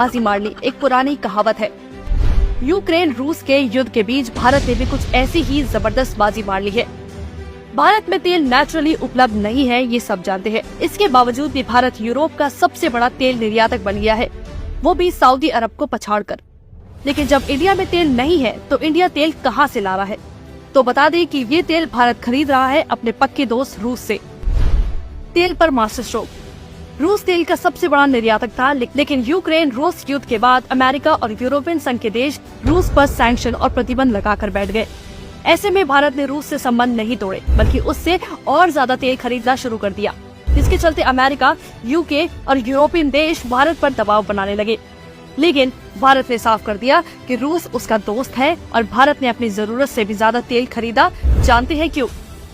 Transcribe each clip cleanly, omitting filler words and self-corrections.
बाजी मार ली, एक पुरानी कहावत है। यूक्रेन रूस के युद्ध के बीच भारत ने भी कुछ ऐसी ही जबरदस्त बाजी मार ली है। भारत में तेल नेचुरली उपलब्ध नहीं है, ये सब जानते हैं। इसके बावजूद भी भारत यूरोप का सबसे बड़ा तेल निर्यातक बन गया है, वो भी सऊदी अरब को पछाड़कर। लेकिन जब इंडिया में तेल नहीं है तो इंडिया तेल कहां से ला रहा है? तो बता दें कि ये तेल भारत खरीद रहा है अपने पक्के दोस्त रूस से। तेल पर मास्टर स्ट्रोक। रूस तेल का सबसे बड़ा निर्यातक था, लेकिन यूक्रेन रूस युद्ध के बाद अमेरिका और यूरोपियन संघ के देश रूस पर सैंक्शन और प्रतिबंध लगाकर बैठ गए। ऐसे में भारत ने रूस से संबंध नहीं तोड़े, बल्कि उससे और ज्यादा तेल खरीदना शुरू कर दिया, जिसके चलते अमेरिका, यूके और यूरोपियन देश भारत पर दबाव बनाने लगे। लेकिन भारत ने साफ कर दिया कि रूस उसका दोस्त है और भारत ने अपनी जरूरत से भी ज्यादा तेल खरीदा। जानते हैं क्यों?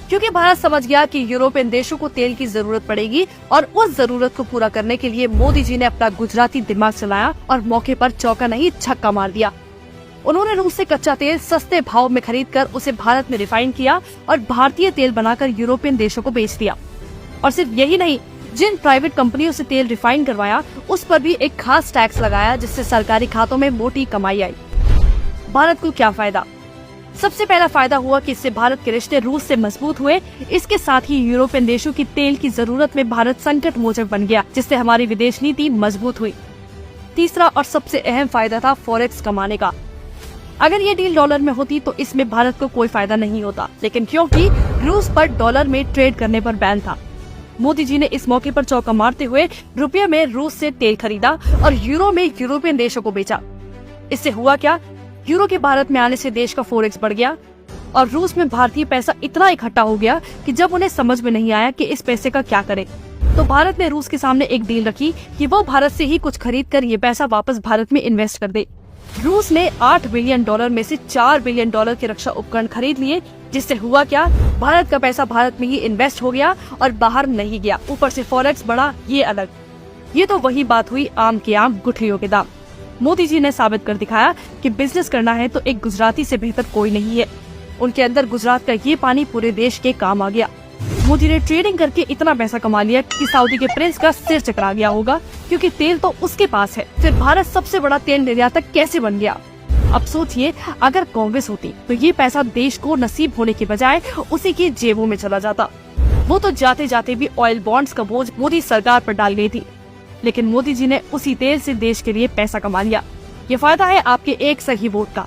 क्योंकि भारत समझ गया कि यूरोपियन देशों को तेल की जरूरत पड़ेगी और उस जरूरत को पूरा करने के लिए मोदी जी ने अपना गुजराती दिमाग चलाया और मौके पर चौका नहीं छक्का मार दिया। उन्होंने रूस से कच्चा तेल सस्ते भाव में खरीदकर उसे भारत में रिफाइन किया और भारतीय तेल बनाकर यूरोपियन देशों को बेच दिया। और सिर्फ यही नहीं, जिन प्राइवेट कंपनियों से तेल रिफाइन करवाया उस पर भी एक खास टैक्स लगाया, जिससे सरकारी खातों में मोटी कमाई आई। भारत को क्या फायदा? सबसे पहला फायदा हुआ कि इससे भारत के रिश्ते रूस से मजबूत हुए। इसके साथ ही यूरोपियन देशों की तेल की जरूरत में भारत संकट मोचक बन गया, जिससे हमारी विदेश नीति मजबूत हुई। तीसरा और सबसे अहम फायदा था फॉरेक्स कमाने का। अगर ये डील डॉलर में होती तो इसमें भारत को कोई फायदा नहीं होता, लेकिन क्योंकि रूस पर डॉलर में ट्रेड करने पर बैन था, मोदी जी ने इस मौके पर चौका मारते हुए रुपये में रूस से तेल खरीदा और यूरो में यूरोपियन देशों को बेचा। इससे हुआ क्या? यूरो के भारत में आने से देश का फॉरेक्स बढ़ गया और रूस में भारतीय पैसा इतना इकट्ठा हो गया कि जब उन्हें समझ में नहीं आया कि इस पैसे का क्या करें, तो भारत ने रूस के सामने एक डील रखी कि वो भारत से ही कुछ खरीद कर ये पैसा वापस भारत में इन्वेस्ट कर दे। रूस ने $8 बिलियन में से $4 बिलियन के रक्षा उपकरण खरीद लिए, जिससे हुआ क्या? भारत का पैसा भारत में ही इन्वेस्ट हो गया और बाहर नहीं गया। ऊपर से फॉरेक्स बढ़ा, ये अलग। ये तो वही बात हुई, आम के आम गुठलियों के दाम। मोदी जी ने साबित कर दिखाया कि बिजनेस करना है तो एक गुजराती से बेहतर कोई नहीं है। उनके अंदर गुजरात का ये पानी पूरे देश के काम आ गया। मोदी ने ट्रेडिंग करके इतना पैसा कमा लिया कि सऊदी के प्रिंस का सिर चकरा गया होगा, क्योंकि तेल तो उसके पास है। फिर भारत सबसे बड़ा तेल निर्यातक कैसे बन गया? अब सोचिए, अगर कांग्रेस होती तो ये पैसा देश को नसीब होने के बजाय उसी की जेबों में चला जाता। वो तो जाते जाते भी ऑयल बॉन्ड्स का बोझ मोदी सरकार पर डाल गई थी, लेकिन मोदी जी ने उसी तेल से देश के लिए पैसा कमा लिया। ये फायदा है आपके एक सही वोट का।